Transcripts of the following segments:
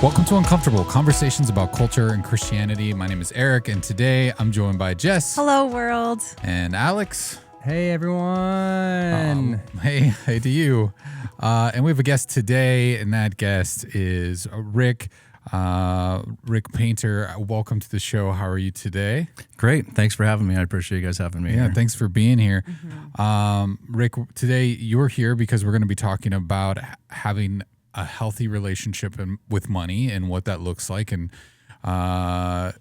Welcome to Uncomfortable, conversations about culture and Christianity. My name is Eric, and today I'm joined by Jess. Hello, world. And Alex. Hey, everyone. Hey to you. And we have a guest today, and that guest is Rick Painter. Welcome to the show. How are you today? Great. Thanks for having me. I appreciate you guys having me here. Thanks for being here. Rick, today you're here because we're going to be talking about having a healthy relationship with money and what that looks like. And why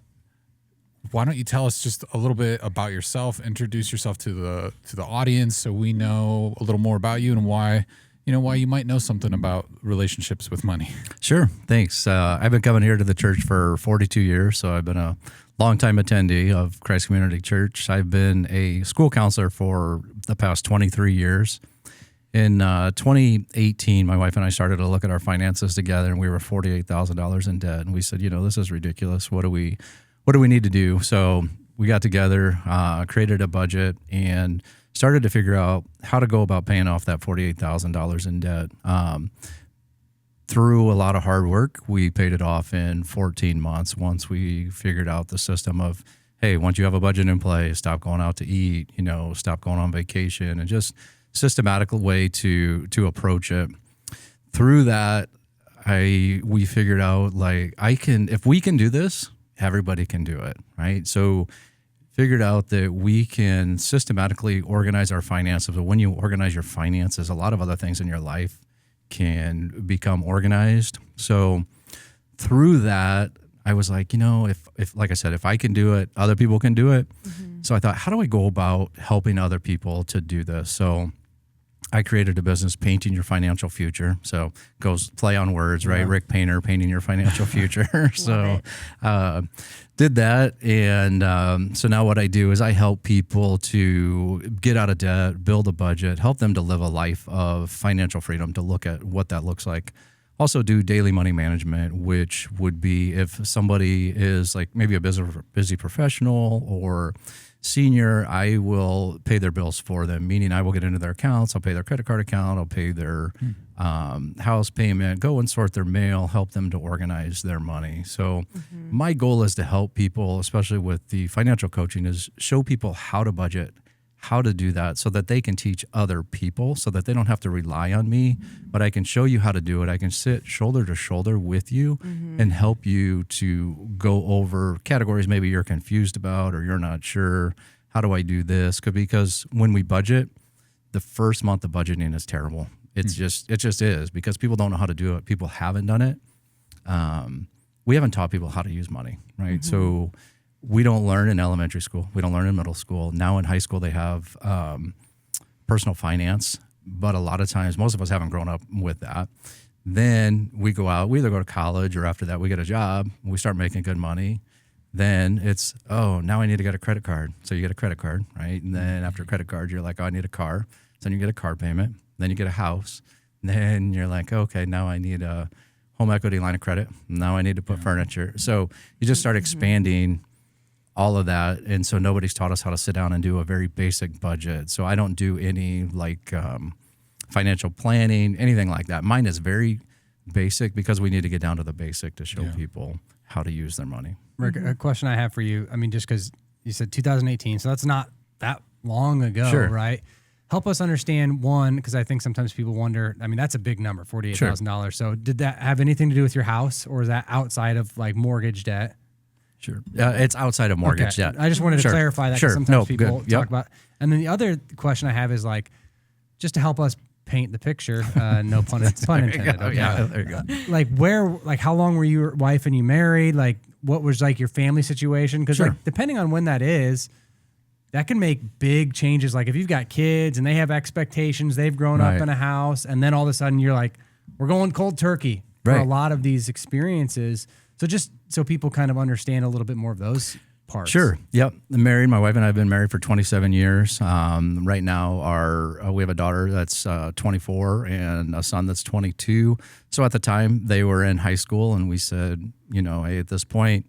don't you tell us just a little bit about yourself, introduce yourself to the audience so we know a little more about you and why you might know something about relationships with money. Sure. Thanks. I've been coming here to the church for 42 years, so I've been a longtime attendee of Christ Community Church. I've been a school counselor for the past 23 years. In 2018, my wife and I started to look at our finances together, and we were $48,000 in debt. And we said, this is ridiculous. What do we need to do? So we got together, created a budget, and started to figure out how to go about paying off that $48,000 in debt. Through a lot of hard work, we paid it off in 14 months once we figured out the system of, hey, once you have a budget in place, stop going out to eat, stop going on vacation, and just systematic way to approach it. Through that, we figured out if we can do this, everybody can do it, right? So figured out that we can systematically organize our finances. But when you organize your finances, a lot of other things in your life can become organized. So through that, I was like, if like I said, if I can do it, other people can do it. Mm-hmm. So I thought, how do I go about helping other people to do this? So I created a business, Painting Your Financial Future. So goes play on words, right? Yeah. Rick Painter, Painting Your Financial Future. So did that. And so now what I do is I help people to get out of debt, build a budget, help them to live a life of financial freedom, to look at what that looks like. Also do daily money management, which would be if somebody is like maybe a busy professional or senior, I will pay their bills for them, meaning I will get into their accounts, I'll pay their credit card account, I'll pay their house payment, go and sort their mail, help them to organize their money. So my goal is to help people, especially with the financial coaching, is show people how to budget, how to do that so that they can teach other people so that they don't have to rely on me, but I can show you how to do it. I can sit shoulder to shoulder with you and help you to go over categories maybe you're confused about or you're not sure. How do I do this? Because when we budget, the first month of budgeting is terrible. It just is because people don't know how to do it. People haven't done it. We haven't taught people how to use money, right? So we don't learn in elementary school. We don't learn in middle school. Now in high school, they have personal finance, but a lot of times, most of us haven't grown up with that. Then we go out, we either go to college or after that, we get a job, we start making good money. Then it's, now I need to get a credit card. So you get a credit card, right? And then after a credit card, you're like, I need a car. So then you get a car payment. Then you get a house. Then you're like, okay, now I need a home equity line of credit. Now I need to put furniture. So you just start expanding all of that. And so nobody's taught us how to sit down and do a very basic budget. So I don't do any financial planning, anything like that. Mine is very basic because we need to get down to the basic to show people how to use their money. Rick, a question I have for you, just because you said 2018, so that's not that long ago, right? Help us understand, one, because I think sometimes people wonder, that's a big number, $48,000. Sure. So did that have anything to do with your house, or is that outside of mortgage debt? Sure. It's outside of mortgage debt. I just wanted to clarify that because sometimes people talk about. And then the other question I have is just to help us paint the picture, no pun intended. Okay. Yeah, there you go. How long were your wife and you married? What was your family situation? Because depending on when that is, that can make big changes. If you've got kids and they have expectations, they've grown up in a house, and then all of a sudden you're like, we're going cold turkey for a lot of these experiences. So just so people kind of understand a little bit more of those parts. Sure. Yep. I'm married. My wife and I have been married for 27 years. Right now, we have a daughter that's 24 and a son that's 22. So at the time, they were in high school, and we said, hey, at this point,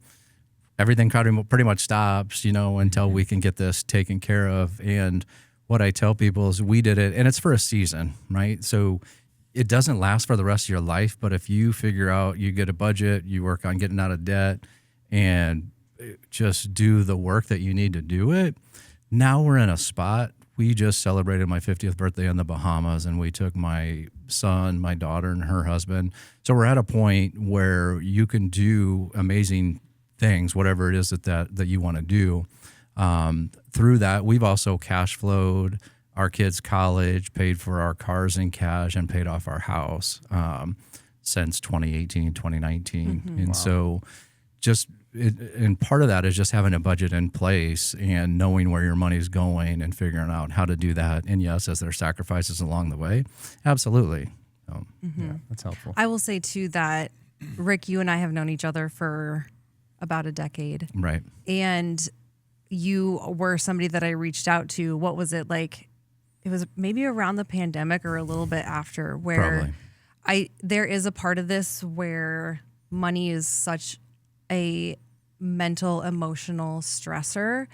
everything pretty much stops, until we can get this taken care of. And what I tell people is we did it, and it's for a season, right? So it doesn't last for the rest of your life. But if you figure out, you get a budget, you work on getting out of debt, and just do the work that you need to do it. Now we're in a spot. We just celebrated my 50th birthday in the Bahamas, and we took my son, my daughter, and her husband. So we're at a point where you can do amazing things, whatever it is that you want to do. Through that, we've also cash flowed our kids' college, paid for our cars in cash, and paid off our house since 2018, 2019. And so and part of that is just having a budget in place and knowing where your money's going and figuring out how to do that. And yes, as there are sacrifices along the way, absolutely. Yeah, that's helpful. I will say too that Rick, you and I have known each other for about a decade. Right. And you were somebody that I reached out to. What was it like? It was maybe around the pandemic or a little bit after, where there is a part of this where money is such a mental, emotional stressor.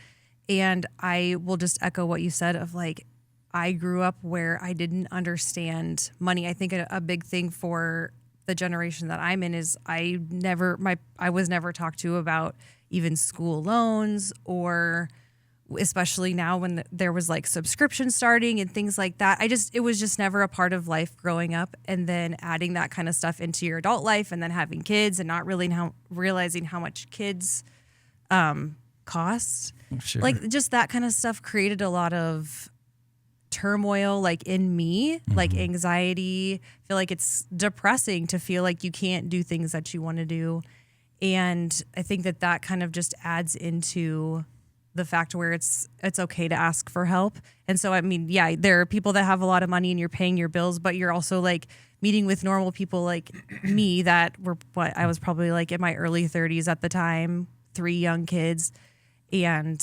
And I will just echo what you said of like, I grew up where I didn't understand money. I think a big thing for the generation that I'm in is I was never talked to about even school loans, or especially now when there was like subscription starting and things like that. It was just never a part of life growing up. And then adding that kind of stuff into your adult life, and then having kids and not really realizing how much kids cost. Sure. Like just that kind of stuff created a lot of turmoil like in me, like anxiety. I feel like it's depressing to feel like you can't do things that you want to do. And I think that kind of just adds into the fact where it's okay to ask for help. And so, I mean, yeah, there are people that have a lot of money and you're paying your bills, but you're also like meeting with normal people like me that were I was probably like in my early 30s at the time, 3 young kids. And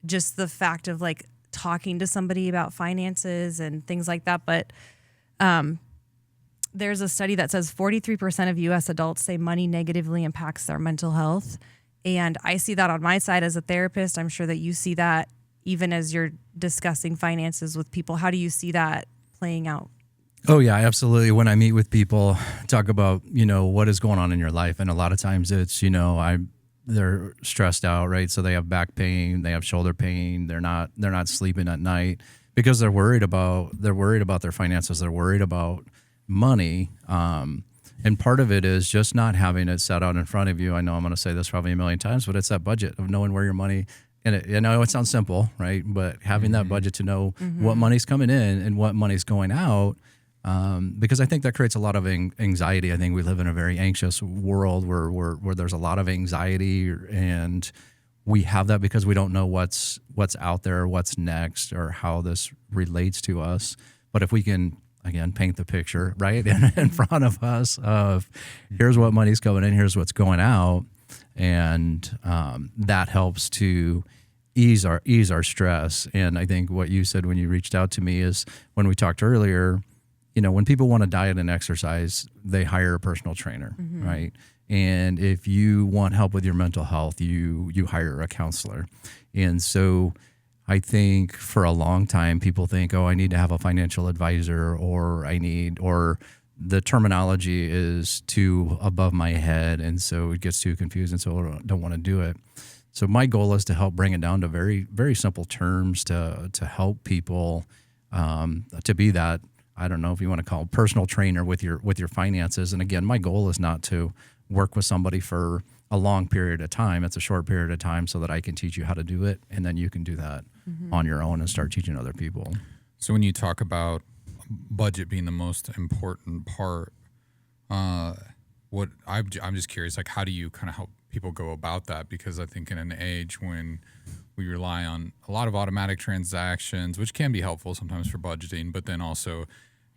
just the fact of like talking to somebody about finances and things like that. But there's a study that says 43% of U.S. adults say money negatively impacts their mental health. And I see that on my side as a therapist. I'm sure that you see that even as you're discussing finances with people. How do you see that playing out? Oh, yeah, absolutely. When I meet with people, talk about, what is going on in your life. And a lot of times it's, they're stressed out, right? So they have back pain, they have shoulder pain. They're not sleeping at night because they're worried about their finances. They're worried about money. And part of it is just not having it set out in front of you. I know I'm going to say this probably a million times, but it's that budget of knowing where your money, and I know it sounds simple, right? But having that budget to know what money's coming in and what money's going out, because I think that creates a lot of anxiety. I think we live in a very anxious world where there's a lot of anxiety, and we have that because we don't know what's out there, what's next, or how this relates to us. But if we can, again, paint the picture right in front of us of here's what money's coming in, here's what's going out, and that helps to ease our stress. And I think what you said when you reached out to me is when we talked earlier, when people want to diet and exercise, they hire a personal trainer, right? And if you want help with your mental health, you hire a counselor. And so I think for a long time, people think, I need to have a financial advisor, or the terminology is too above my head. And so it gets too confusing. So I don't want to do it. So my goal is to help bring it down to very, very simple terms to help people to be that, I don't know if you want to call it personal trainer with your finances. And again, my goal is not to work with somebody for a long period of time. It's a short period of time so that I can teach you how to do it. And then you can do that on your own and start teaching other people. So when you talk about budget being the most important part, I'm just curious, like, how do you kind of help people go about that? Because I think in an age when we rely on a lot of automatic transactions, which can be helpful sometimes for budgeting, but then also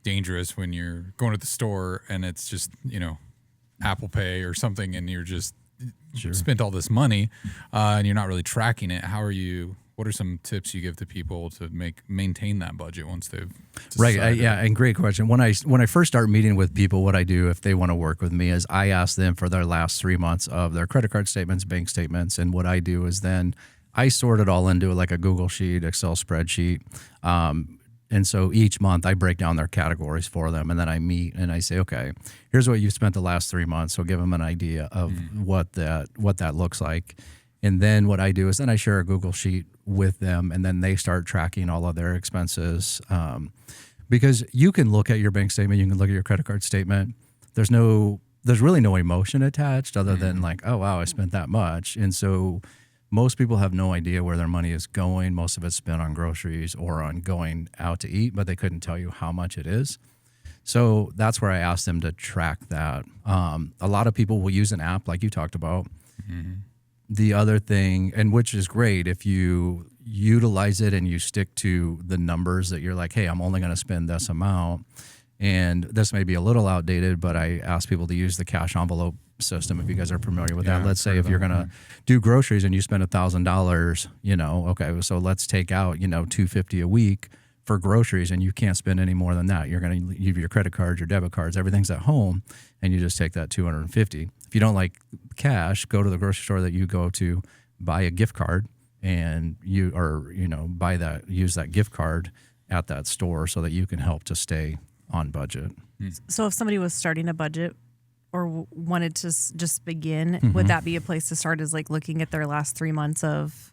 dangerous when you're going to the store and it's just, Apple Pay or something, and you're just spent all this money and you're not really tracking it. What are some tips you give to people to maintain that budget once they've decided? Right. Yeah. And great question. When I first start meeting with people, what I do if they want to work with me is I ask them for their last 3 months of their credit card statements, bank statements. And what I do is then I sort it all into like a Google sheet, Excel spreadsheet, And so each month I break down their categories for them, and then I meet and I say, okay, here's what you've spent the last 3 months. So give them an idea of what that looks like. And then what I do is then I share a Google sheet with them, and then they start tracking all of their expenses. Because you can look at your bank statement, you can look at your credit card statement. There's really no emotion attached other than like, oh, wow, I spent that much. And so most people have no idea where their money is going. Most of it's spent on groceries or on going out to eat, but they couldn't tell you how much it is. So that's where I asked them to track that. A lot of people will use an app like you talked about. The other thing, and which is great, if you utilize it and you stick to the numbers that you're like, hey, I'm only going to spend this amount. And this may be a little outdated, but I ask people to use the cash envelope system if you guys are familiar with that. Let's say if you're going to do groceries and you spend $1,000, okay, so let's take out, $250 a week for groceries, and you can't spend any more than that. You're going to leave your credit cards, your debit cards, everything's at home, and you just take that $250. If you don't like cash, go to the grocery store that you go to, buy a gift card, and use that gift card at that store so that you can help to stay on budget. So if somebody was starting a budget or wanted to just begin, would that be a place to start, is like looking at their last 3 months of?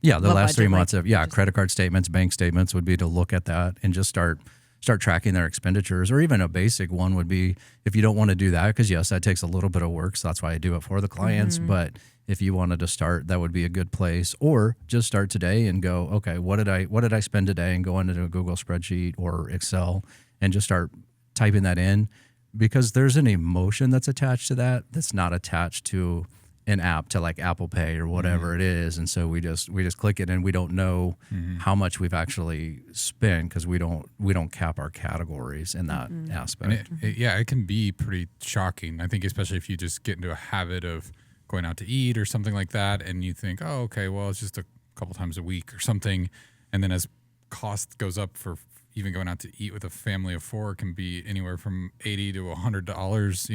Yeah, the last 3 months of credit card statements, bank statements would be to look at that and just start tracking their expenditures. Or even a basic one would be, if you don't want to do that, because yes, that takes a little bit of work, so that's why I do it for the clients. But if you wanted to start, that would be a good place. Or just start today and go, okay, what did I spend today, and go into a Google spreadsheet or Excel and just start typing that in, because there's an emotion that's attached to that that's not attached to an app, to like Apple Pay or whatever it is. And so we just click it, and we don't know how much we've actually spent, because we don't cap our categories in that aspect. And it can be pretty shocking. I think especially if you just get into a habit of going out to eat or something like that, and you think, oh, okay, well, it's just a couple times a week or something. And then as cost goes up for even going out to eat with a family of 4, can be anywhere from $80 to $100,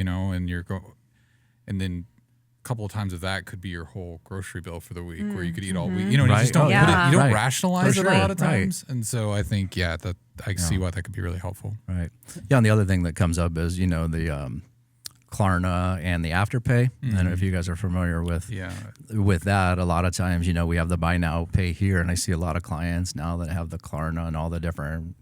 and then a couple of times of that could be your whole grocery bill for the week, where you could eat all week. And you just don't rationalize it a lot of times. And so I think, that I see why that could be really helpful. Right. Yeah. And the other thing that comes up is, the Klarna and the Afterpay. I don't know if you guys are familiar with that. A lot of times, we have the buy now, pay here, and I see a lot of clients now that have the Klarna and all the different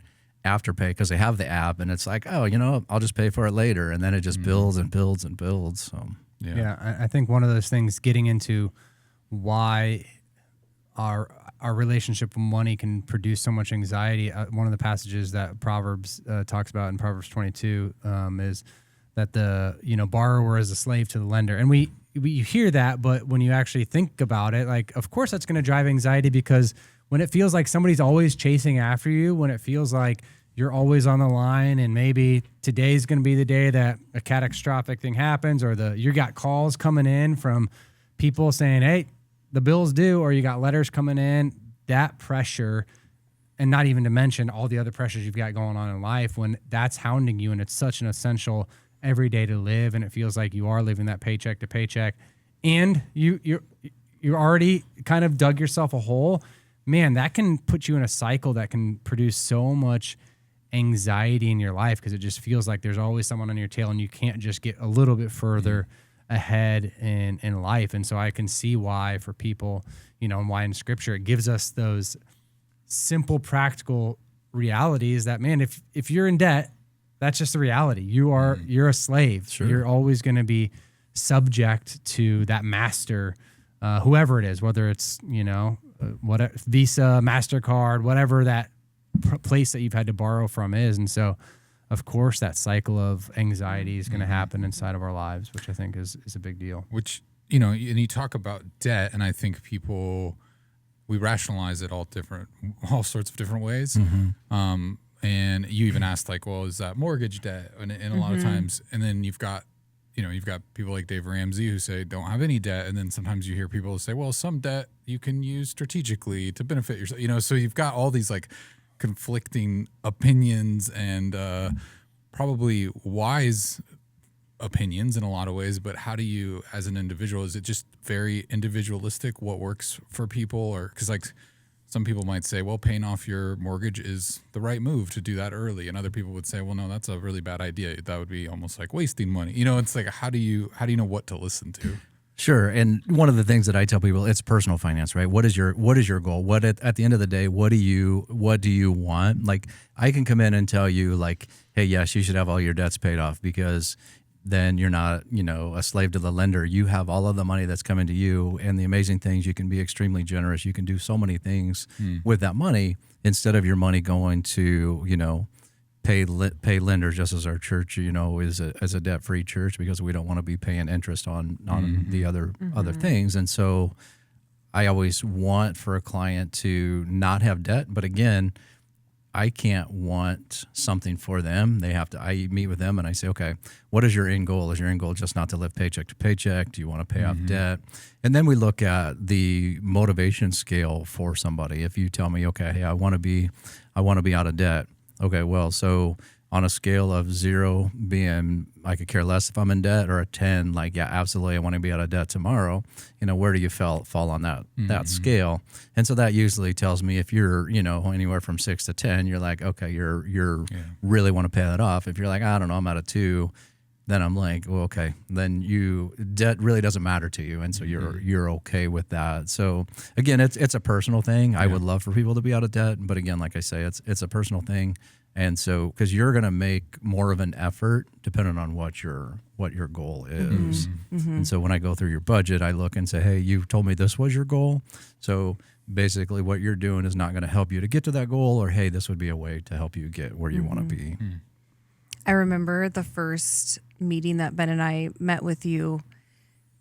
Afterpay, because they have the app, and it's like, oh, I'll just pay for it later, and then it just builds and builds and builds. So I think one of those things, getting into why our relationship with money can produce so much anxiety. One of the passages that Proverbs talks about in Proverbs 22 is that the borrower is a slave to the lender. And we hear that, but when you actually think about it, like, of course that's going to drive anxiety, because when it feels like somebody's always chasing after you, when it feels like you're always on the line, and maybe today's going to be the day that a catastrophic thing happens, or you got calls coming in from people saying, hey, the bill's due, or you got letters coming in, that pressure, and not even to mention all the other pressures you've got going on in life, when that's hounding you, and it's such an essential every day to live, and it feels like you are living that paycheck to paycheck, and you're already kind of dug yourself a hole, man, that can put you in a cycle that can produce so much anxiety in your life, because it just feels like there's always someone on your tail, and you can't just get a little bit further ahead in life. And so I can see why for people, and why in Scripture it gives us those simple, practical realities that, man, if you're in debt, that's just the reality. You're a slave. Sure. You're always going to be subject to that master, whoever it is, whether it's, whatever, Visa, MasterCard, whatever that place that you've had to borrow from is. And so, of course, that cycle of anxiety is going to happen inside of our lives, which I think is a big deal. Which, and you talk about debt, and I think we rationalize it all sorts of different ways. And you even asked, like, well, is that mortgage debt? And a lot of times, and then you've got people like Dave Ramsey who say don't have any debt, and then sometimes you hear people say, well, some debt you can use strategically to benefit yourself. So you've got all these like conflicting opinions, and probably wise opinions in a lot of ways. But how do you, as an individual, is it just very individualistic what works for people? Or because like some people might say, well, paying off your mortgage is the right move to do that early. And other people would say, well, no, that's a really bad idea. That would be almost like wasting money. It's like, how do you know what to listen to? Sure. And one of the things that I tell people, it's personal finance, right? What is your goal? What at the end of the day, what do you want? Like, I can come in and tell you like, hey, yes, you should have all your debts paid off, because then you're not, a slave to the lender. You have all of the money that's coming to you, and the amazing things, you can be extremely generous. You can do so many things with that money, instead of your money going to, pay lenders, just as our church, is a debt-free church, because we don't want to be paying interest on the other things. And so I always want for a client to not have debt, but again, I can't want something for them. I meet with them and I say, okay, what is your end goal? Is your end goal just not to live paycheck to paycheck? Do you want to pay off debt? And then we look at the motivation scale for somebody. If you tell me, okay, hey, I want to be out of debt. Okay, well, so on a scale of 0 being I could care less if I'm in debt, or a 10, like, yeah, absolutely, I want to be out of debt tomorrow, where do you fall on that scale? And so that usually tells me, if you're, anywhere from 6 to 10, you're like, okay, you're really want to pay that off. If you're like, I don't know, I'm at a 2, then I'm like, well, okay, then debt really doesn't matter to you, and so you're okay with that. So again, it's a personal thing. I would love for people to be out of debt, but again, like I say, it's a personal thing, and so because you're going to make more of an effort depending on what your goal is. And so when I go through your budget, I look and say, hey, you told me this was your goal, so basically what you're doing is not going to help you to get to that goal, or hey, this would be a way to help you get where you want to be. I remember the first meeting that Ben and I met with you,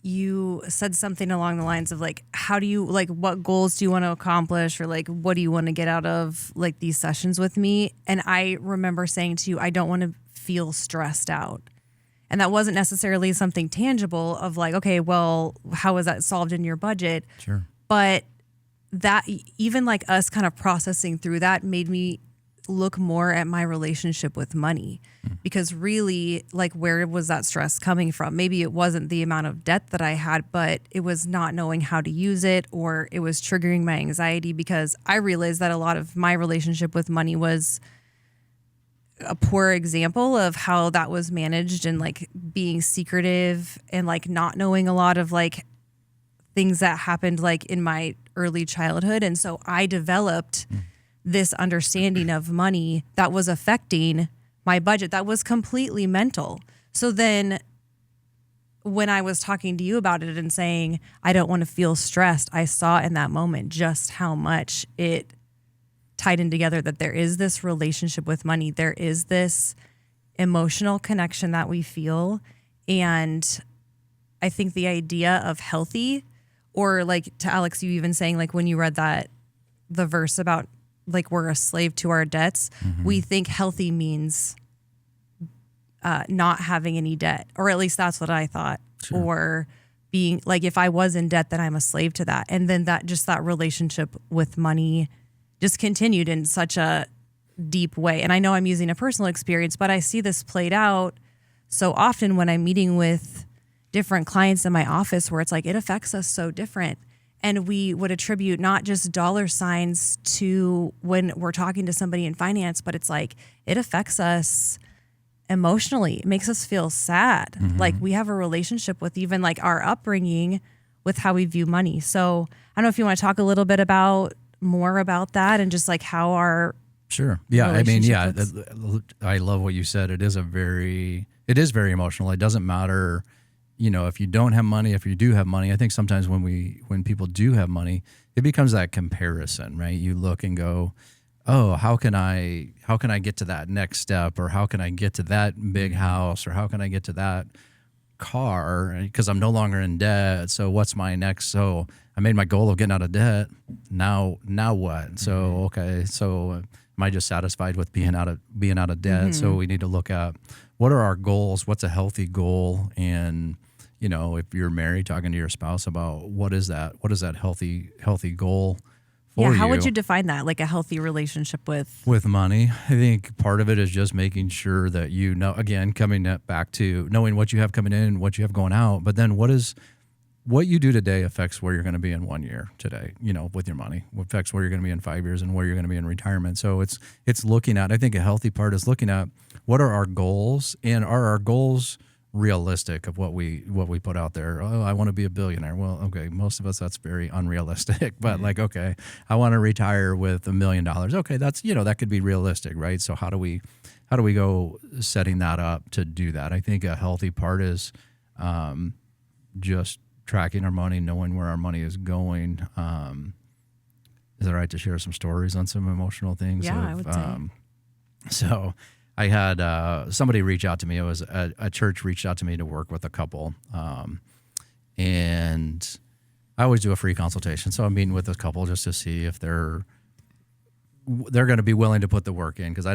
you said something along the lines of like, what goals do you want to accomplish? Or like, what do you want to get out of like these sessions with me? And I remember saying to you, I don't want to feel stressed out. And that wasn't necessarily something tangible of like, okay, well, how is that solved in your budget? Sure. But that, even like us kind of processing through that, made me look more at my relationship with money, because really, like, where was that stress coming from? Maybe it wasn't the amount of debt that I had, but it was not knowing how to use it, or it was triggering my anxiety, because I realized that a lot of my relationship with money was a poor example of how that was managed, and like being secretive and like not knowing a lot of like things that happened like in my early childhood. And so I developed this understanding of money that was affecting my budget that was completely mental. So then when I was talking to you about it and saying, I don't want to feel stressed, I saw in that moment just how much it tied in together, that there is this relationship with money. There is this emotional connection that we feel. And I think the idea of healthy, or like to Alex, you even saying like when you read the verse about like we're a slave to our debts, we think healthy means not having any debt, or at least that's what I thought. Sure. Or being like, if I was in debt, then I'm a slave to that. And then that relationship with money just continued in such a deep way. And I know I'm using a personal experience, but I see this played out so often when I'm meeting with different clients in my office, where it's like, it affects us so different. And we would attribute not just dollar signs to when we're talking to somebody in finance, but it's like, it affects us emotionally. It makes us feel sad. Like we have a relationship with even like our upbringing with how we view money. So I don't know if you want to talk a little bit more about that, and just like how our Sure. Yeah. I mean, yeah, I love what you said. It is very emotional. It doesn't matter, if you don't have money, if you do have money. I think sometimes when people do have money, it becomes that comparison, right? You look and go, oh, how can I get to that next step, or how can I get to that big house, or how can I get to that car, because I'm no longer in debt. So what's my next? So I made my goal of getting out of debt. Now what? So, okay. So am I just satisfied with being out of debt? So we need to look at, what are our goals? What's a healthy goal? And, if you're married, talking to your spouse about what is that healthy goal for you. How would you define that? Like a healthy relationship with money? I think part of it is just making sure that again, coming back to knowing what you have coming in, what you have going out, but then what is what you do today affects where you're going to be in 1 year today, with your money. What affects where you're going to be in 5 years and where you're going to be in retirement. So it's looking at, I think a healthy part is looking at what are our goals, and are our goals realistic of what we put out there. Oh, I want to be a billionaire. Well, okay, most of us, that's very unrealistic, but like, okay, I want to retire with $1 million. Okay, that's, that could be realistic, right? So how do we go setting that up to do that? I think a healthy part is just tracking our money, knowing where our money is going. Is it right to share some stories on some emotional things? Yeah, I would say. So I had somebody reach out to me. It was a church reached out to me to work with a couple. And I always do a free consultation. So I'm meeting with this couple just to see if they're going to be willing to put the work in. Because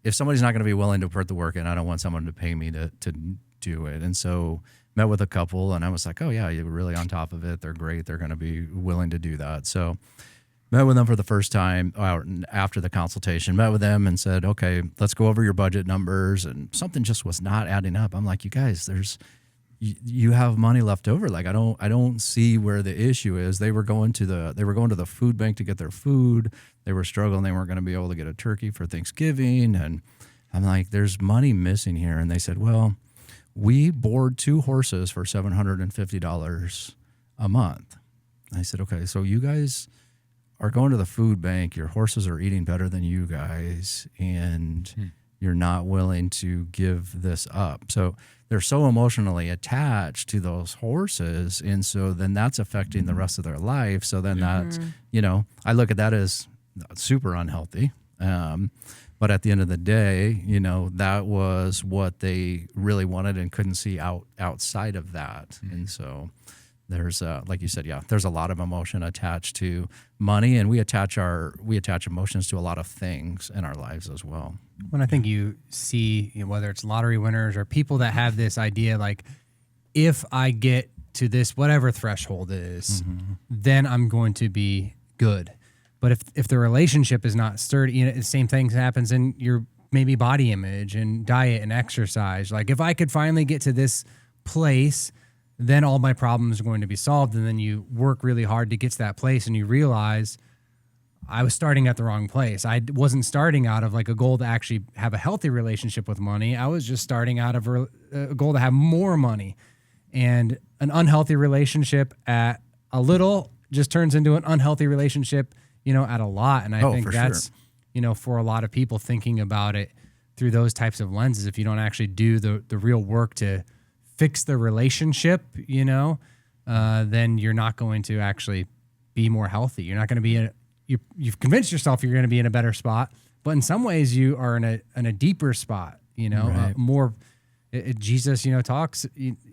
if somebody's not going to be willing to put the work in, I don't want someone to pay me to do it. And so met with a couple, and I was like, oh yeah, you're really on top of it. They're great. They're going to be willing to do that. So met with them for the first time after the consultation, met with them and said, okay, let's go over your budget numbers. And something just was not adding up. I'm like, you guys, you have money left over. Like, I don't see where the issue is. They were going to the food bank to get their food. They were struggling. They weren't going to be able to get a turkey for Thanksgiving. And I'm like, there's money missing here. And they said, well, we board 2 horses for $750 a month. I said, okay, so you guys are going to the food bank. Your horses are eating better than you guys, and you're not willing to give this up. So they're so emotionally attached to those horses, and so then that's affecting the rest of their life. So then that's, I look at that as super unhealthy. But at the end of the day, that was what they really wanted and couldn't see outside of that. And so there's, like you said, there's a lot of emotion attached to money, and we attach emotions to a lot of things in our lives as well. When I think you see, whether it's lottery winners or people that have this idea, like, if I get to this whatever threshold is, then I'm going to be good. But if the relationship is not sturdy, the same thing happens in your maybe body image and diet and exercise. Like, if I could finally get to this place, then all my problems are going to be solved. And then you work really hard to get to that place, and you realize I was starting at the wrong place. I wasn't starting out of like a goal to actually have a healthy relationship with money. I was just starting out of a goal to have more money. And an unhealthy relationship at a little just turns into an unhealthy relationship, at a lot. And I think that's, for a lot of people thinking about it through those types of lenses, if you don't actually do the real work to fix the relationship, then you're not going to actually be more healthy. You're not going to be you've convinced yourself you're going to be in a better spot, but in some ways you are in a deeper spot, Right. More. Jesus, talks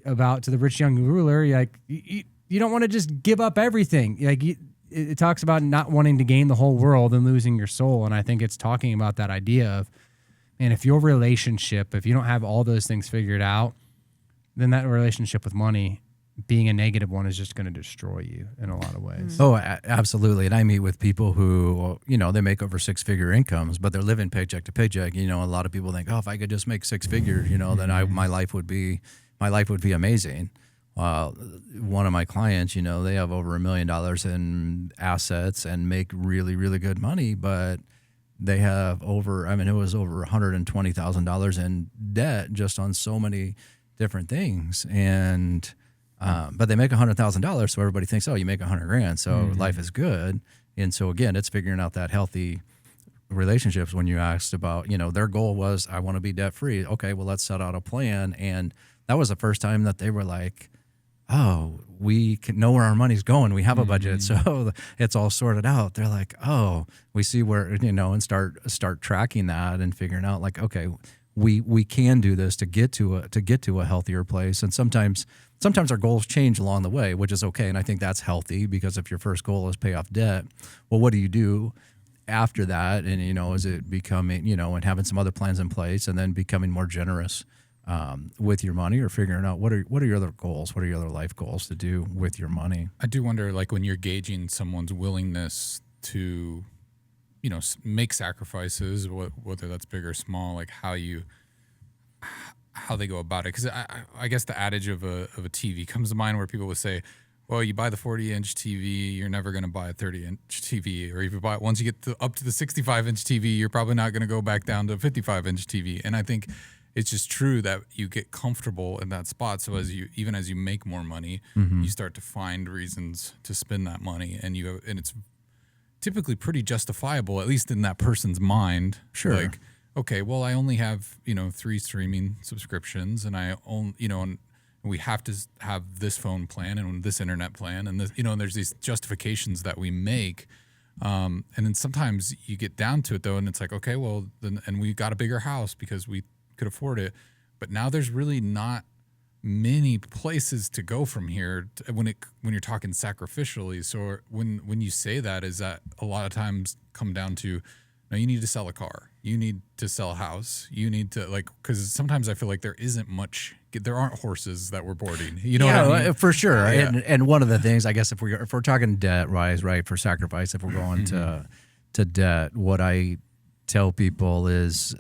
about to the rich young ruler, like, you don't want to just give up everything. Like, it talks about not wanting to gain the whole world and losing your soul. And I think it's talking about that idea of, man, if your relationship, if you don't have all those things figured out, then that relationship with money, being a negative one, is just going to destroy you in a lot of ways. Oh, absolutely. And I meet with people who, they make over 6-figure incomes, but they're living paycheck to paycheck. A lot of people think, oh, if I could just make 6 figures, then my life would be amazing. One of my clients, they have over $1 million in assets and make really, really good money, but they have it was over $120,000 in debt just on so many different things. And, but they make $100,000. So everybody thinks, oh, you make $100,000. So life is good. And so again, it's figuring out that healthy relationships. When you asked about, their goal was, I want to be debt free. Okay, well, let's set out a plan. And that was the first time that they were like, oh, we can know where our money's going. We have a budget. So it's all sorted out. They're like, oh, we see where, and start tracking that and figuring out like, okay, we can do this to get to a healthier place. And sometimes our goals change along the way, which is okay. And I think that's healthy, because if your first goal is pay off debt, well, what do you do after that? And, is it becoming, and having some other plans in place, and then becoming more generous with your money, or figuring out what are your other goals? What are your other life goals to do with your money? I do wonder, like, when you're gauging someone's willingness to, make sacrifices, whether that's big or small, like how how they go about it. Because I guess the adage of a TV comes to mind where people would say, well, you buy the 40-inch TV, you're never going to buy a 30-inch TV. Or if you buy it, once you get up to the 65-inch TV, you're probably not going to go back down to a 55-inch TV. And I think it's just true that you get comfortable in that spot. So even as you make more money, you start to find reasons to spend that money, and it's typically pretty justifiable, at least in that person's mind. Sure. Like, okay, well, I only have 3 streaming subscriptions, and I own and we have to have this phone plan and this internet plan, and this, and there's these justifications that we make. And then sometimes you get down to it though, and it's like, okay, well, and we got a bigger house because we could afford it, but now there's really not many places to go from here when you're talking sacrificially. So when you say that, is that a lot of times come down to, no, you need to sell a car, you need to sell a house, you need to, like, because sometimes I feel like there aren't horses that we're boarding, what I mean? For sure. And one of the things, I guess, if we're talking debt rise, right, for sacrifice, if we're going to debt, what I tell people is,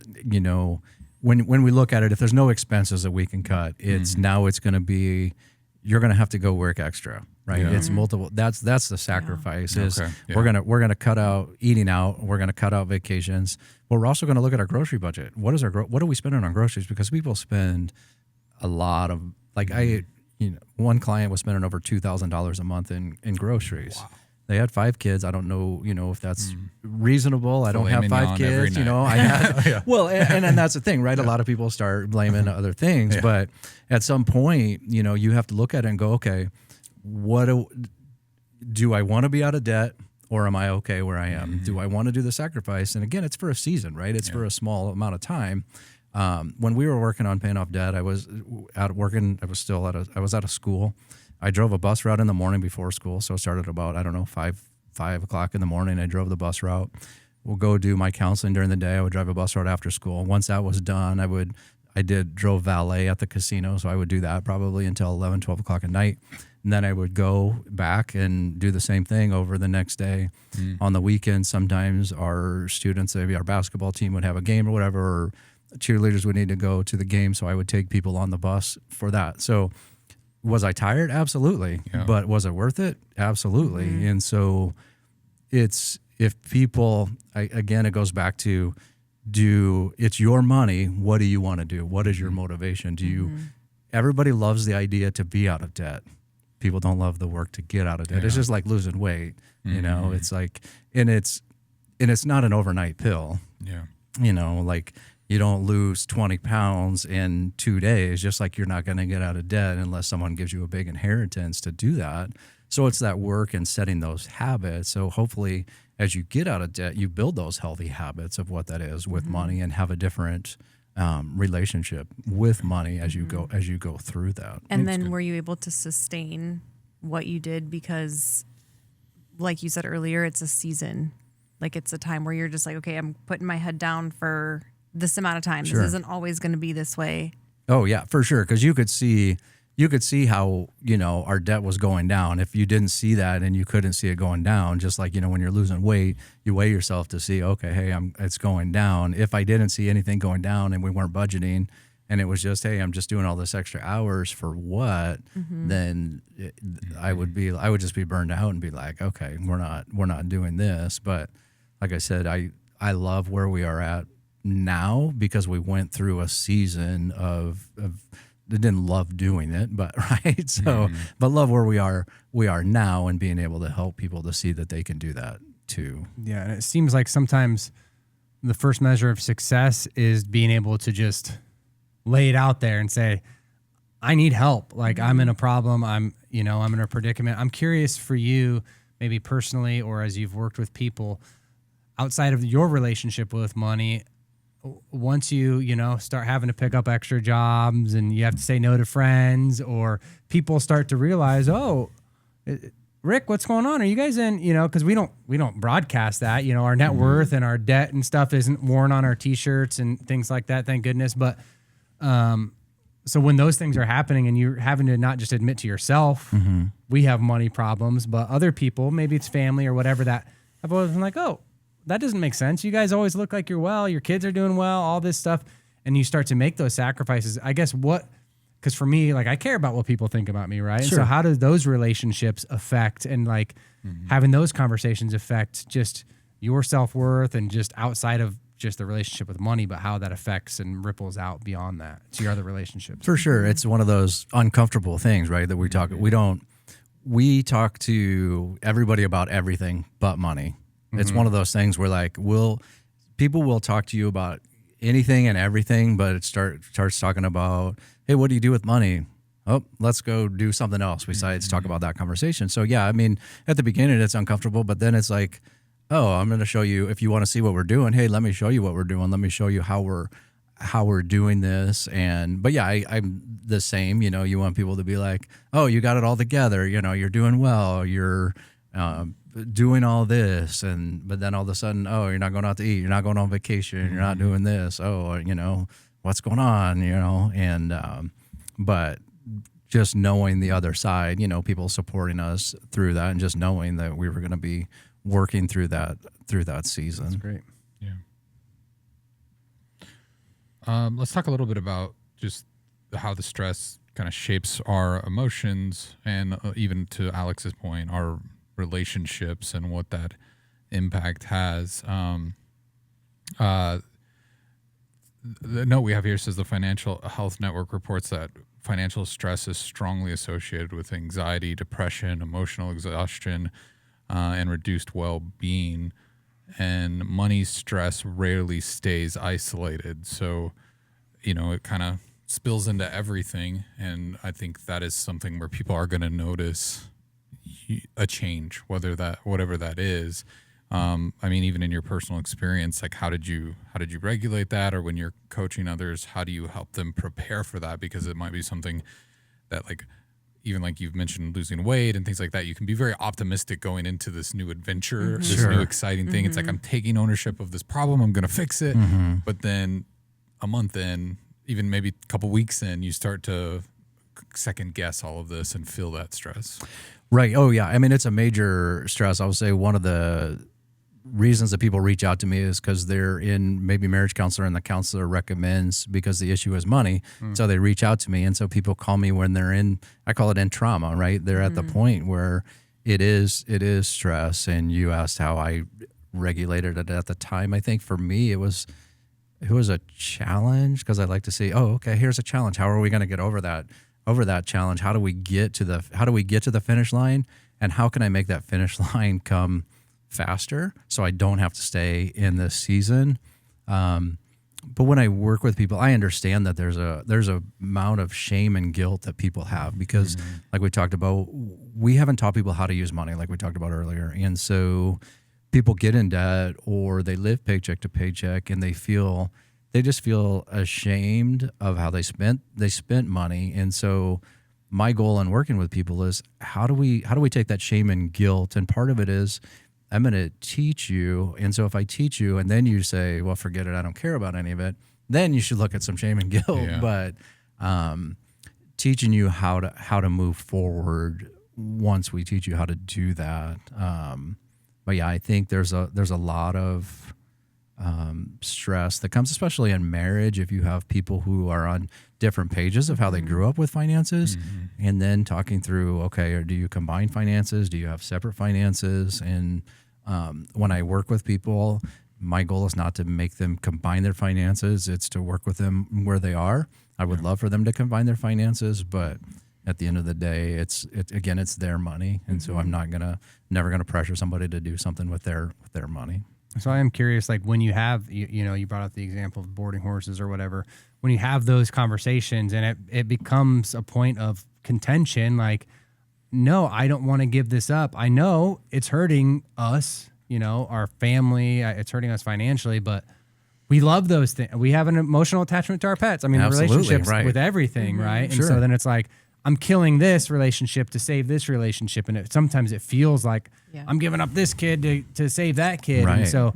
when we look at it, if there's no expenses that we can cut, it's going to be, you're going to have to go work extra, right? It's multiple. That's the sacrifice. We're gonna cut out eating out. We're gonna cut out vacations. But we're also going to look at our grocery budget. What are we spending on groceries? Because people spend a lot of, like, one client was spending over $2,000 a month in groceries. Wow. They had 5 kids. I don't know, if that's reasonable. I don't have 5 kids, I had, well, and that's the thing, right? A lot of people start blaming other things, but at some point, you have to look at it and go, okay, do I want to be out of debt, or am I okay where I am? Do I want to do the sacrifice? And again, it's for a season, right? It's for a small amount of time. When we were working on paying off debt, I was out working. I was out of school. I drove a bus route in the morning before school. So I started about, 5 o'clock in the morning. I drove the bus route. We'll go do my counseling during the day. I would drive a bus route after school. Once that was done, I drove valet at the casino. So I would do that probably until 11, 12 o'clock at night. And then I would go back and do the same thing over the next day. On the weekend, sometimes our students, maybe our basketball team would have a game or whatever, or cheerleaders would need to go to the game. So I would take people on the bus for that. So was I tired? Absolutely. Yeah. But was it worth it? Absolutely. And so if people, again, it goes back to, it's your money. What do you want to do? What is your motivation? Everybody loves the idea to be out of debt. People don't love the work to get out of debt. It's just like losing weight, it's like, and it's not an overnight pill. Yeah. Like, you don't lose 20 pounds in 2 days, just like you're not going to get out of debt unless someone gives you a big inheritance to do that. So it's that work and setting those habits. So hopefully as you get out of debt, you build those healthy habits of what that is with money, and have a different relationship with money as you go through that. And then were you able to sustain what you did? Because like you said earlier, it's a season. Like, it's a time where you're just like, okay, I'm putting my head down for this amount of time. Sure. This isn't always going to be this way. Oh yeah, for sure. Because you could see how, our debt was going down. If you didn't see that and you couldn't see it going down, just like, when you're losing weight, you weigh yourself to see, okay, hey, it's going down. If I didn't see anything going down and we weren't budgeting, and it was just, hey, I'm just doing all this extra hours for what, then I would just be burned out and be like, okay, we're not doing this. But like I said, I love where we are at now, because we went through a season of didn't love doing it, but right. So, but love where we are now, and being able to help people to see that they can do that too. Yeah. And it seems like sometimes the first measure of success is being able to just lay it out there and say, I need help. Like, I'm in a problem. I'm in a predicament. I'm curious for you, maybe personally, or as you've worked with people outside of your relationship with money, once you start having to pick up extra jobs and you have to say no to friends, or people start to realize, oh, Rick, what's going on? Are you guys in, because we don't broadcast that, our net worth and our debt and stuff isn't worn on our t-shirts and things like that, thank goodness. But so when those things are happening and you're having to not just admit to yourself, we have money problems, but other people, maybe it's family or whatever, that have always been like, oh, that doesn't make sense. You guys always look like you're well. Your kids are doing well, all this stuff. and you start to make those sacrifices, I guess because for me, like I care about what people think about me, right? Sure. And so how do those relationships affect and like having those conversations affect just your self-worth and just outside of just the relationship with money, but how that affects and ripples out beyond that to your other relationships? For sure. It's one of those uncomfortable things, right? That we talk to everybody about everything but money. It's one of those things where like people will talk to you about anything and everything, but it starts talking about, hey, what do you do with money? Oh, let's go do something else besides talk about that conversation. So yeah, I mean, at the beginning it's uncomfortable, but then it's like, oh, I'm going to show you, if you want to see what we're doing, hey, let me show you what we're doing. Let me show you how we're doing this. But yeah, I'm the same, you want people to be like, oh, you got it all together. You're doing well. You're doing all this. But then all of a sudden, oh, you're not going out to eat. You're not going on vacation. You're not doing this. Oh, what's going on, but just knowing the other side, people supporting us through that and just knowing that we were going to be working through that season. That's great. Yeah. Let's talk a little bit about just how the stress kind of shapes our emotions and even to Alex's point, our relationships and what that impact has. The note we have here says the Financial Health Network reports that financial stress is strongly associated with anxiety, depression, emotional exhaustion, and reduced well-being, and money stress rarely stays isolated. So, it kind of spills into everything, and I think that is something where people are going to notice a change, whatever that is. I mean, even in your personal experience, like how did you regulate that, or when you're coaching others, how do you help them prepare for that? Because it might be something that like, even like you've mentioned losing weight and things like that, you can be very optimistic going into this new adventure, this new exciting thing. It's like, I'm taking ownership of this problem. I'm going to fix it. But then a month in, even maybe a couple weeks in, you start to second guess all of this and feel that stress. Right. Oh yeah. I mean, it's a major stress. I would say one of the reasons that people reach out to me is because they're in maybe marriage counselor and the counselor recommends because the issue is money. So they reach out to me. And so people call me when they're I call it in trauma, right? They're at the point where it is stress. And you asked how I regulated it at the time. I think for me, it was a challenge because I like to say, oh, okay, here's a challenge. How are we going to get over that challenge? How do we get to the finish line? And how can I make that finish line come faster so I don't have to stay in this season? But when I work with people, I understand that there's a amount of shame and guilt that people have because like we talked about, we haven't taught people how to use money like we talked about earlier. And so people get in debt or they live paycheck to paycheck and they just feel ashamed of how they spent money. And so my goal in working with people is how do we take that shame and guilt? And part of it is I'm going to teach you. And so if I teach you and then you say, well, forget it, I don't care about any of it, then you should look at some shame and guilt. Yeah. But teaching you how to move forward once we teach you how to do that. But yeah, I think there's a lot of stress that comes, especially in marriage, if you have people who are on different pages of how they grew up with finances, and then talking through, okay, or do you combine finances? Do you have separate finances? And when I work with people, my goal is not to make them combine their finances. It's to work with them where they are. I would love for them to combine their finances, but at the end of the day, it's their money. And so I'm never gonna pressure somebody to do something with their money. So I am curious, like when you have, you brought up the example of boarding horses or whatever, when you have those conversations and it becomes a point of contention, like, no, I don't want to give this up. I know it's hurting us, our family, it's hurting us financially, but we love those things. We have an emotional attachment to our pets. I mean, relationships with everything, right? And so then it's like, I'm killing this relationship to save this relationship. And sometimes it feels like I'm giving up this kid to save that kid. Right. And so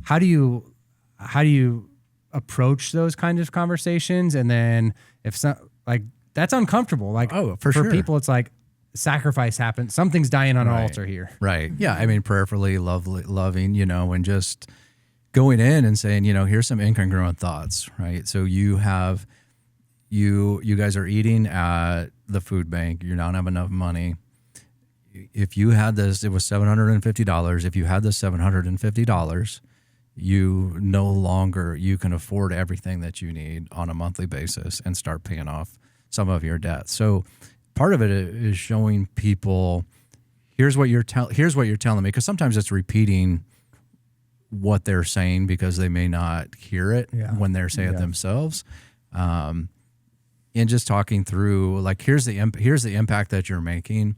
how do you approach those kinds of conversations? And then that's uncomfortable. Like, for sure. People, it's like sacrifice happens. Something's dying on an altar here. Right. Yeah. I mean, prayerfully loving, and just going in and saying, here's some incongruent thoughts, right? So you guys are eating at the food bank. You don't have enough money. If you had this, it was $750. If you had this $750, you no longer, you can afford everything that you need on a monthly basis and start paying off some of your debt. So part of it is showing people, here's what you're telling me, because sometimes it's repeating what they're saying because they may not hear it when they're saying it themselves. And just talking through, like, here's the impact that you're making,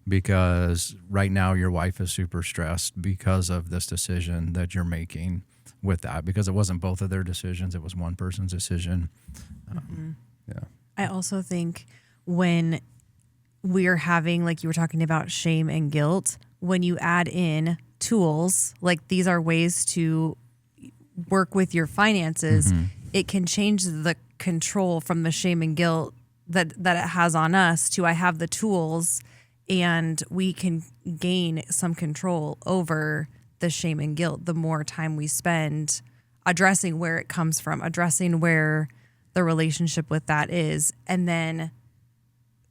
because right now your wife is super stressed because of this decision that you're making with that, because it wasn't both of their decisions, it was one person's decision. I also think when we're having, like you were talking about, shame and guilt, when you add in tools, like these are ways to work with your finances, it can change the control from the shame and guilt that it has on us to, I have the tools and we can gain some control over the shame and guilt the more time we spend addressing where it comes from, addressing where the relationship with that is, and then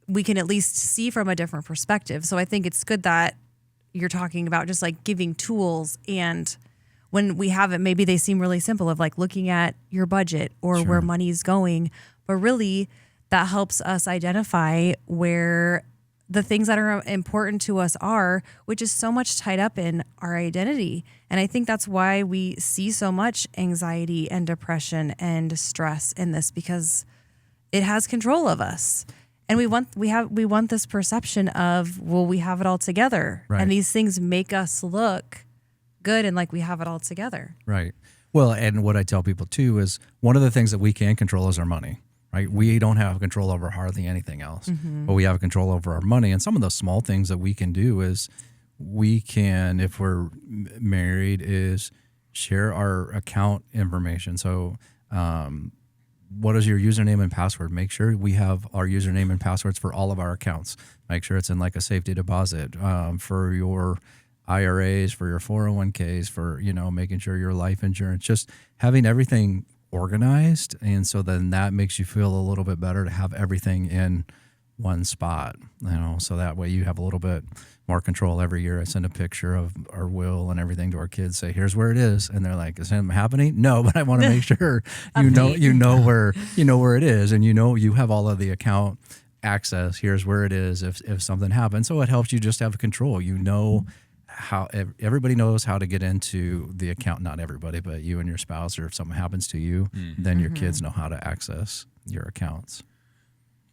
we can at least see from a different perspective. So I think it's good that you're talking about just like giving tools, and when we have it, maybe they seem really simple, of like looking at your budget or where money's going, but really that helps us identify where the things that are important to us are, which is so much tied up in our identity. And I think that's why we see so much anxiety and depression and stress in this, because it has control of us. And we want this perception of, well, we have it all together. Right. And these things make us look good and like we have it all together. Right. Well, and what I tell people too is one of the things that we can control is our money. Right? We don't have control over hardly anything else, but we have control over our money. And some of the small things that we can do is we can, if we're married, is share our account information. So what is your username and password? Make sure we have our username and passwords for all of our accounts. Make sure it's in like a safety deposit for your IRAs, for your 401ks, for, making sure your life insurance, just having everything organized. And so then that makes you feel a little bit better to have everything in one spot, so that way you have a little bit more control. Every year I send a picture of our will and everything to our kids, say, here's where it is. And they're like, is it happening? No, but I want to make sure you know where it is, and you have all of the account access. Here's where it is if something happens. So it helps you just have control. How everybody knows how to get into the account, not everybody, but you and your spouse, or if something happens to you, then your kids know how to access your accounts.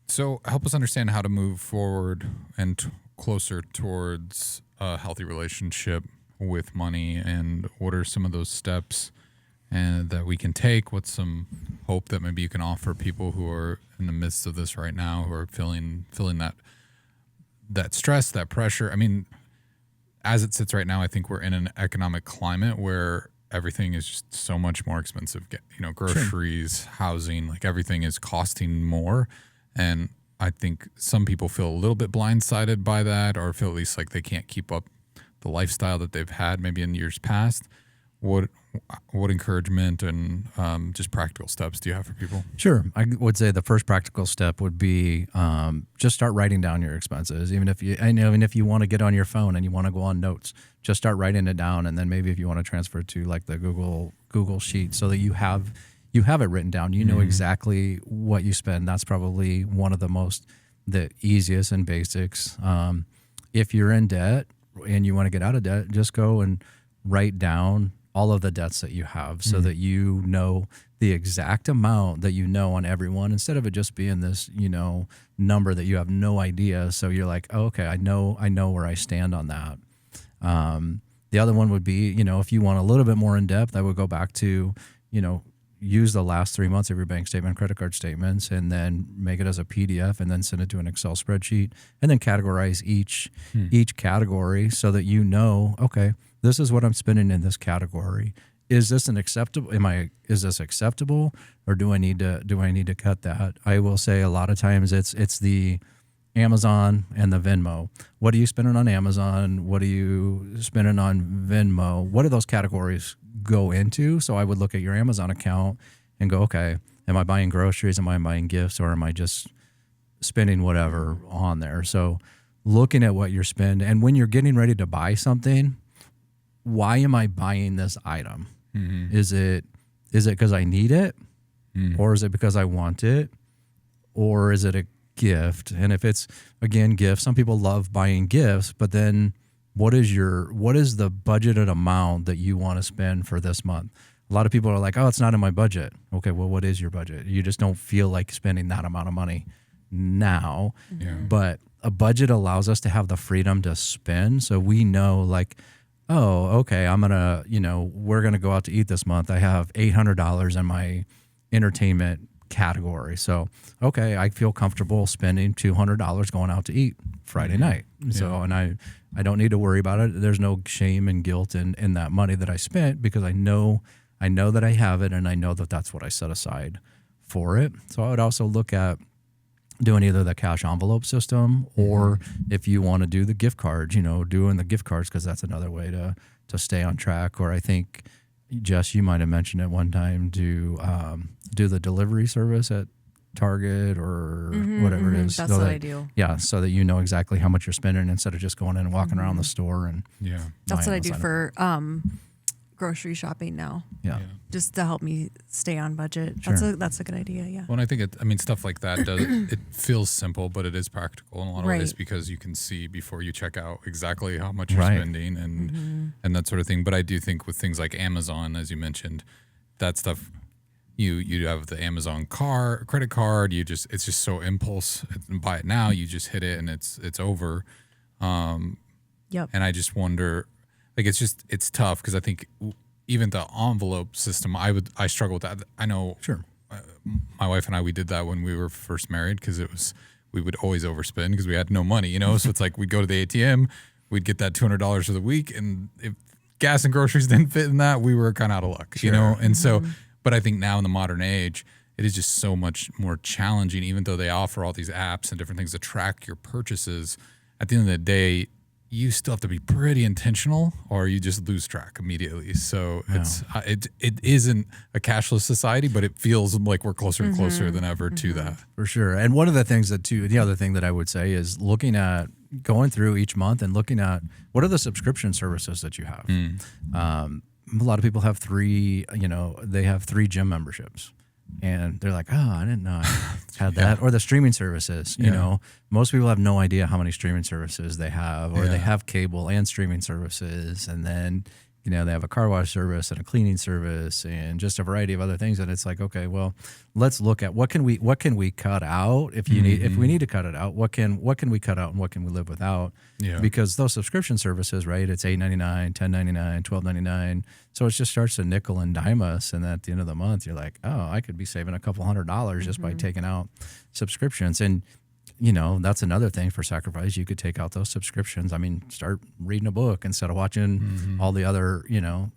So help us understand how to move forward and closer towards a healthy relationship with money, and what are some of those steps and that we can take? What's some hope that maybe you can offer people who are in the midst of this right now, who are feeling that stress, that pressure? I mean, as it sits right now, I think we're in an economic climate where everything is just so much more expensive. Groceries, housing, like everything is costing more. And I think some people feel a little bit blindsided by that, or feel at least like they can't keep up the lifestyle that they've had maybe in years past. What encouragement and just practical steps do you have for people? Sure. I would say the first practical step would be just start writing down your expenses. Even if you want to get on your phone and you want to go on notes, just start writing it down. And then maybe if you want to transfer it to like the Google Sheet, so that you have it written down, know exactly what you spend. That's probably one of the easiest and basics. If you're in debt and you want to get out of debt, just go and write down all of the debts that you have, so that you know the exact amount that on everyone, instead of it just being this, number that you have no idea. So you're like, oh, okay, I know where I stand on that. The other one would be, if you want a little bit more in depth, I would go back to, use the last 3 months of your bank statement, credit card statements, and then make it as a PDF, and then send it to an Excel spreadsheet, and then categorize each category, so that okay, this is what I'm spending in this category. Is this is this acceptable, or do I need to cut that? I will say a lot of times it's the Amazon and the Venmo. What are you spending on Amazon? What are you spending on Venmo? What do those categories go into. So I would look at your Amazon account and go, okay, am I buying groceries? Am I buying gifts? Or am I just spending whatever on there? So looking at what you're spending, and when you're getting ready to buy something, why am I buying this item? Mm-hmm. Is it because I need it? Or is it because I want it? Or is it a gift? And if it's, again, gifts, some people love buying gifts, but then what is the budgeted amount that you want to spend for this month? A lot of people are like, oh, it's not in my budget. Okay, well, what is your budget? You just don't feel like spending that amount of money now. Yeah. But a budget allows us to have the freedom to spend. So we know, like, oh, okay, we're going to go out to eat this month. I have $800 in my entertainment category. So, okay, I feel comfortable spending $200 going out to eat Friday night. So, and I don't need to worry about it. There's no shame and guilt in that money that I spent, because I know that I have it, and I know that that's what I set aside for it. So I would also look at doing either the cash envelope system, or if you want to do the gift cards, doing the gift cards, because that's another way to stay on track. Or I think, Jess, you might have mentioned at one time, do the delivery service at Target or whatever it is. That's what I do. Yeah, so that you know exactly how much you're spending instead of just going in and walking around the store. And that's what I do for grocery shopping now. Yeah. Just to help me stay on budget. Sure. That's a good idea. Yeah. Well, and I think stuff like that it feels simple, but it is practical in a lot of ways, because you can see before you check out exactly how much you're spending and that sort of thing. But I do think with things like Amazon, as you mentioned, that stuff, you have the Amazon credit card. It's just so impulse. Buy it now. You just hit it and it's over. Yep. And I just wonder, like, it's tough, because I think even the envelope system, I struggle with that. I know. Sure. My wife and I, we did that when we were first married, because we would always overspend because we had no money, So it's like we'd go to the ATM, we'd get that $200 for the week, and if gas and groceries didn't fit in that, we were kind of out of luck, And so, but I think now in the modern age, it is just so much more challenging, even though they offer all these apps and different things to track your purchases. At the end of the day, you still have to be pretty intentional, or you just lose track immediately. So it isn't a cashless society, but it feels like we're closer and closer than ever to that. For sure. And one of the things the other thing that I would say is going through each month and looking at what are the subscription services that you have. A lot of people have three gym memberships. And they're like, oh, I didn't know I had that. Or the streaming services, most people have no idea how many streaming services they have, or they have cable and streaming services. And then, they have a car wash service and a cleaning service and just a variety of other things. And it's like, okay, well, let's look at what can we cut out if we need to cut it out. What can we cut out and what can we live without? Yeah. Because those subscription services, right? It's $8.99, $10.99, $12.99. So it just starts to nickel and dime us. And at the end of the month, you're like, oh, I could be saving a couple $100 just by taking out subscriptions. And that's another thing for sacrifice. You could take out those subscriptions. I mean, start reading a book instead of watching all the other,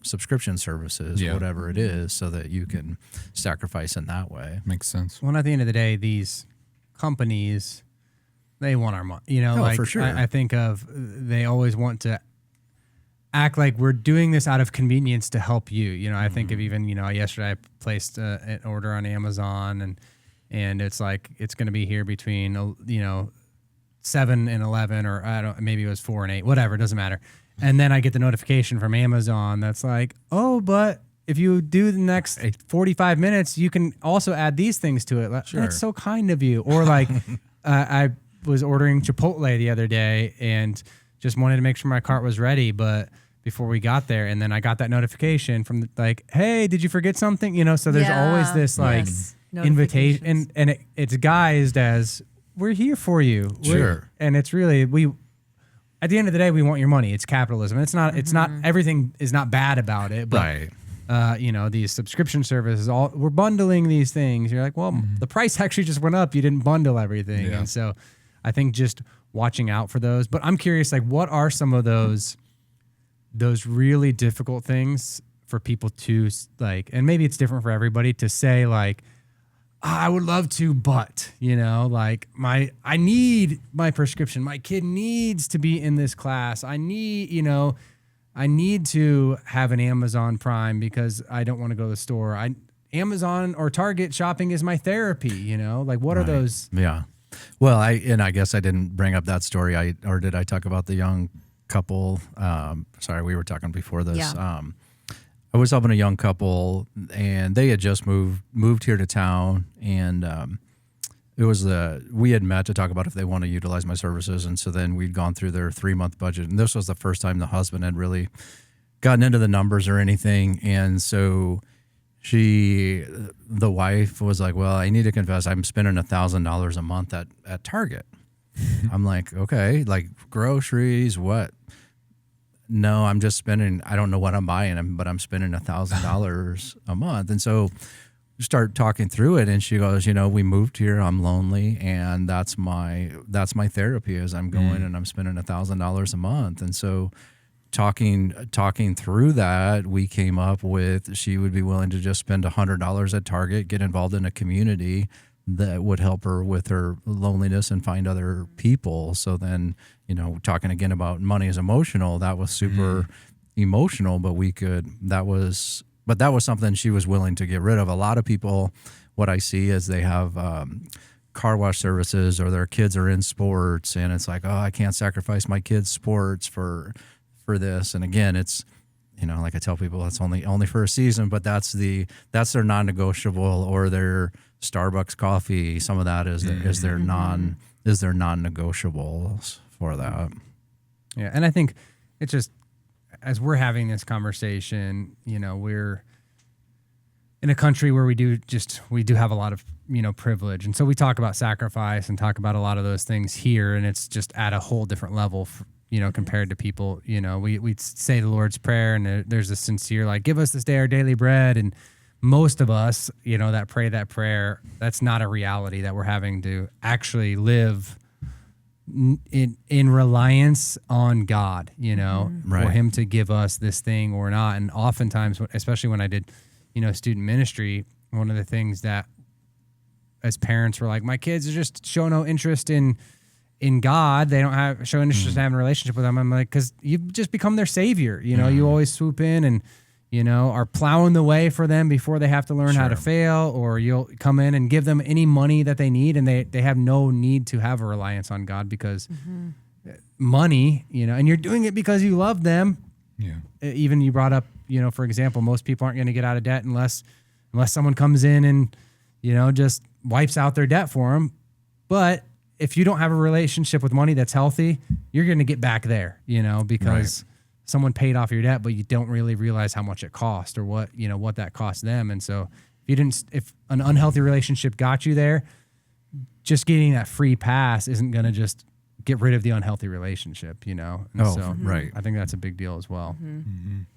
subscription services, whatever it is, so that you can sacrifice in that way. Makes sense. Well, at the end of the day, these companies, they want our money. For sure. I think they always want to act like we're doing this out of convenience to help you. I think of even, yesterday I placed an order on Amazon, and it's like it's going to be here between 7 and 11, or maybe it was 4 and 8, whatever, it doesn't matter. And then I get the notification from Amazon that's like, oh, but if you do the next 45 minutes, you can also add these things to it. Sure. That's so kind of you. Or like I was ordering Chipotle the other day and just wanted to make sure my cart was ready, but before we got there, and then I got that notification from hey, did you forget something? So there's always this invitation, and it's guised as we're here for you. Sure. And it's really, at the end of the day, we want your money. It's capitalism. It's not everything is not bad about it, but these subscription services, we're bundling these things. You're like, well, the price actually just went up. You didn't bundle everything. Yeah. And so I think just watching out for those. But I'm curious, what are some of those really difficult things for people to and maybe it's different for everybody, to say I would love to, but I need my prescription. My kid needs to be in this class. I need, I need to have an Amazon Prime because I don't want to go to the store. Amazon or Target shopping is my therapy, you know? Like, what are those? Yeah. Well, I guess I didn't bring up that story. Or did I talk about the young couple? Sorry, we were talking before this. Yeah. I was helping a young couple, and they had just moved here to town, and we had met to talk about if they want to utilize my services, and so then we'd gone through their 3-month budget, and this was the first time the husband had really gotten into the numbers or anything, and so the wife was like, well, I need to confess, I'm spending $1,000 a month at Target. I'm like, okay, like groceries, what? No, I'm just spending, I don't know what I'm buying, but I'm spending $1,000 a month. And so we start talking through it, and she goes, we moved here, I'm lonely, and that's my therapy is I'm going and I'm spending $1,000 a month. And so talking through that, we came up with she would be willing to just spend $100 at Target, get involved in a community that would help her with her loneliness and find other people. So then, talking again about money is emotional, that was super emotional, but that was something she was willing to get rid of. A lot of people, what I see is they have car wash services, or their kids are in sports, and it's like, oh, I can't sacrifice my kids' sports for this. And again, it's, like I tell people, it's only for a season, but that's their non-negotiable, or their Starbucks coffee. Some of that is their non-negotiables for that. Yeah. And I think it's just, as we're having this conversation, we're in a country where we do have a lot of, privilege. And so we talk about sacrifice and talk about a lot of those things here, and it's just at a whole different level compared to people. We say the Lord's Prayer, and there's a sincere, like, give us this day our daily bread. And most of us, that pray that prayer, that's not a reality that we're having to actually live in reliance on God, Right. for him to give us this thing or not. And oftentimes, especially when I did, student ministry, one of the things that as parents were like, my kids are just show no interest in God. They don't show interest in having a relationship with them. I'm like, because you've just become their savior. You always swoop in and, are plowing the way for them before they have to learn how to fail, or you'll come in and give them any money that they need, and they have no need to have a reliance on God because money, and you're doing it because you love them. Yeah. Even you brought up, for example, most people aren't going to get out of debt unless someone comes in and, just wipes out their debt for them. But if you don't have a relationship with money that's healthy, you're going to get back there, because someone paid off your debt, but you don't really realize how much it cost or what that cost them. And so if an unhealthy relationship got you there, just getting that free pass isn't going to just get rid of the unhealthy relationship, And right. I think that's a big deal as well.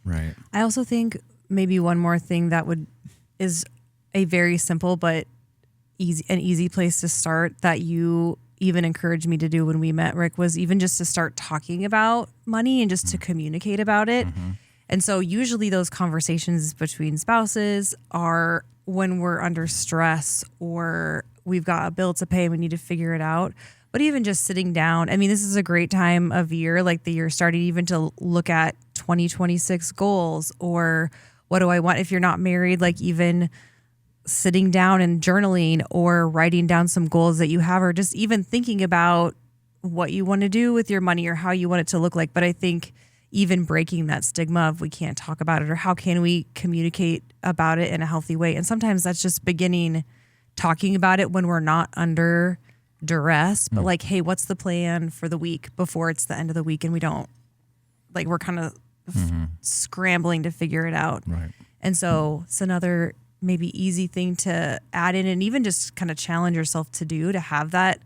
Right. I also think maybe one more thing that is a very simple but easy place to start that you even encouraged me to do when we met, Rick, was even just to start talking about money and just to communicate about it. And so usually those conversations between spouses are when we're under stress or we've got a bill to pay and we need to figure it out. But even just sitting down, I mean, this is a great time of year, like the year starting, even to look at 2026 goals, or what do I want if you're not married, like even sitting down and journaling or writing down some goals that you have, or just even thinking about what you want to do with your money or how you want it to look like. But I think even breaking that stigma of we can't talk about it, or how can we communicate about it in a healthy way. And sometimes that's just beginning talking about it when we're not under duress, but like, hey, what's the plan for the week before it's the end of the week and we don't, like, we're kind of scrambling to figure it out. Right. And so it's another maybe easy thing to add in, and even just kind of challenge yourself to do, to have that,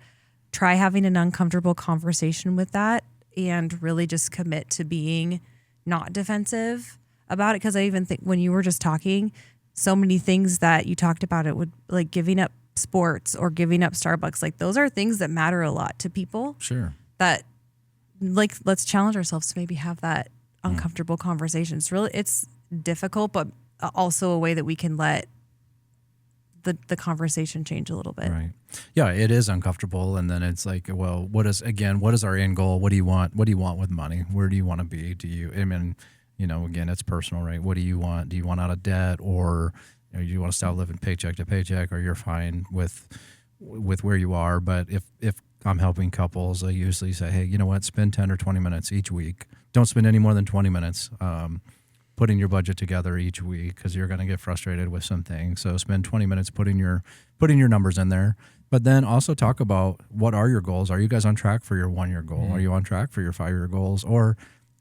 try having an uncomfortable conversation with that, and really just commit to being not defensive about it. Because I even think when you were just talking, so many things that you talked about, it would, like giving up sports or giving up Starbucks, like those are things that matter a lot to people. Sure. That, like, let's challenge ourselves to maybe have that uncomfortable conversation. It's difficult, but also a way that we can let the conversation change a little bit. Right. Yeah, it is uncomfortable. And then it's like, well, what is our end goal? What do you want? What do you want with money? Where do you want to be? again, it's personal, right? What do you want? Do you want out of debt, or do you want to stop living paycheck to paycheck, or you're fine with where you are? But if I'm helping couples, I usually say, hey, you know what? Spend 10 or 20 minutes each week. Don't spend any more than 20 minutes putting your budget together each week, because you're going to get frustrated with some things. So spend 20 minutes putting your numbers in there. But then also talk about, what are your goals? Are you guys on track for your 1-year goal? Are you on track for your 5-year goals? Or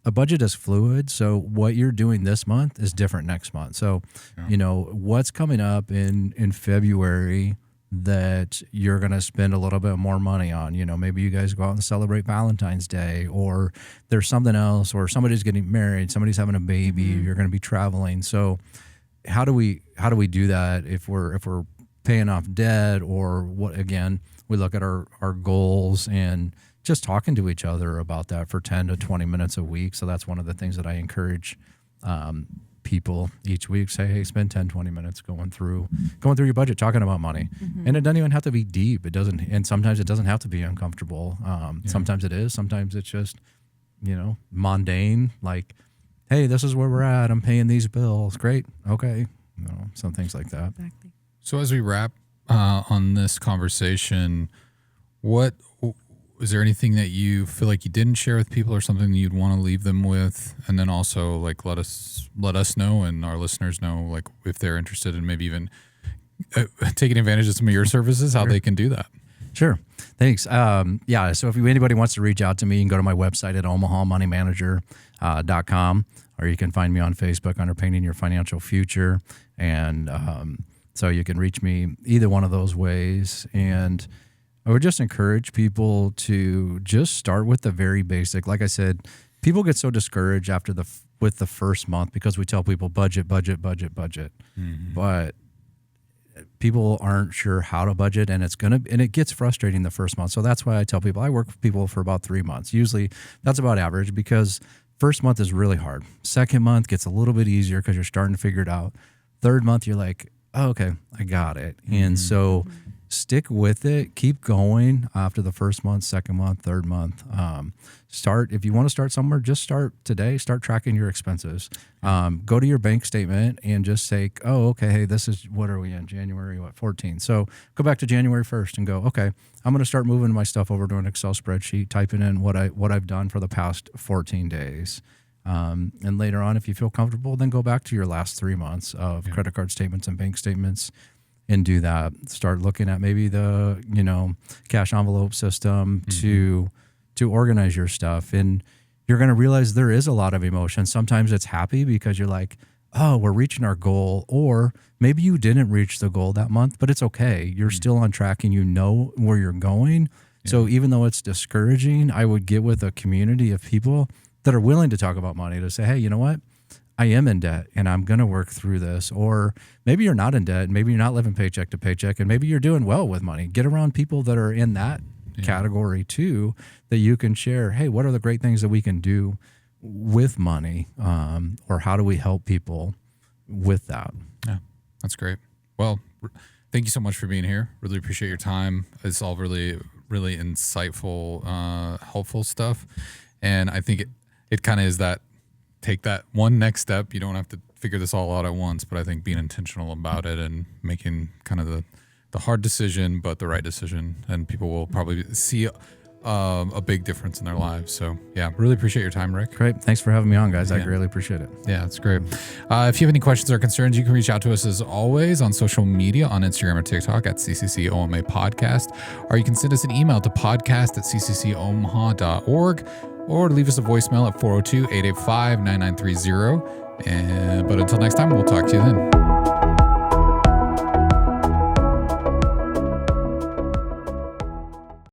a budget is fluid. So what you're doing this month is different next month. So, what's coming up in February that you're going to spend a little bit more money on? Maybe you guys go out and celebrate Valentine's Day, or there's something else, or somebody's getting married, somebody's having a baby, you're going to be traveling. So how do we do that if we're paying off debt, or what? Again, we look at our goals and just talking to each other about that for 10 to 20 minutes a week. So that's one of the things that I encourage people each week. Say, hey, spend 10, 20 minutes going through your budget, talking about money. And it doesn't even have to be deep. And sometimes it doesn't have to be uncomfortable. Sometimes it is. Sometimes it's just, mundane. Like, hey, this is where we're at. I'm paying these bills. Great. Okay. Some things like that. Exactly. So as we wrap on this conversation, what is there anything that you feel like you didn't share with people, or something that you'd want to leave them with? And then also, like, let us know, and our listeners know, like, if they're interested in maybe even taking advantage of some of your services, how they can do that. Sure. Thanks. So if anybody wants to reach out to me, you can go to my website at omahamoneymanager.com, or you can find me on Facebook under Painting Your Financial Future. And so you can reach me either one of those ways. And I would just encourage people to just start with the very basic. Like I said, people get so discouraged with the first month, because we tell people budget. But people aren't sure how to budget, and it gets frustrating the first month. So that's why I tell people, I work with people for about 3 months. Usually that's about average, because first month is really hard. Second month gets a little bit easier because you're starting to figure it out. Third month, you're like, oh, okay, I got it. And so stick with it. Keep going after the first month, second month, third month. If you want to start somewhere, just start today. Start tracking your expenses. Go to your bank statement and just say, oh, okay, hey, this is, what are we in? January, 14? So go back to January 1st and go, okay, I'm going to start moving my stuff over to an Excel spreadsheet, typing in what I've done for the past 14 days. And later on, if you feel comfortable, then go back to your last 3 months of credit card statements and bank statements and do that. Start looking at maybe the, cash envelope system to organize your stuff. And you're going to realize there is a lot of emotion. Sometimes it's happy because you're like, oh, we're reaching our goal. Or maybe you didn't reach the goal that month, but it's okay. You're still on track and you know where you're going. Yeah. So even though it's discouraging, I would get with a community of people that are willing to talk about money, to say, hey, you know what? I am in debt and I'm going to work through this. Or maybe you're not in debt. Maybe you're not living paycheck to paycheck, and maybe you're doing well with money. Get around people that are in that category too, that you can share, hey, what are the great things that we can do with money? Or how do we help people with that? Yeah, that's great. Well, thank you so much for being here. Really appreciate your time. It's all really, really insightful, helpful stuff. And I think it kind of is that, take that one next step. You don't have to figure this all out at once, but I think being intentional about it and making kind of the hard decision, but the right decision, and people will probably see a big difference in their lives. So yeah, really appreciate your time, Rick. Great. Thanks for having me on, guys. I greatly appreciate it. Yeah, that's great. If you have any questions or concerns, you can reach out to us as always on social media, on Instagram or TikTok at CCCOMA Podcast, or you can send us an email to podcast@cccomaha.org, or leave us a voicemail at 402-885-9930. But until next time, we'll talk to you then.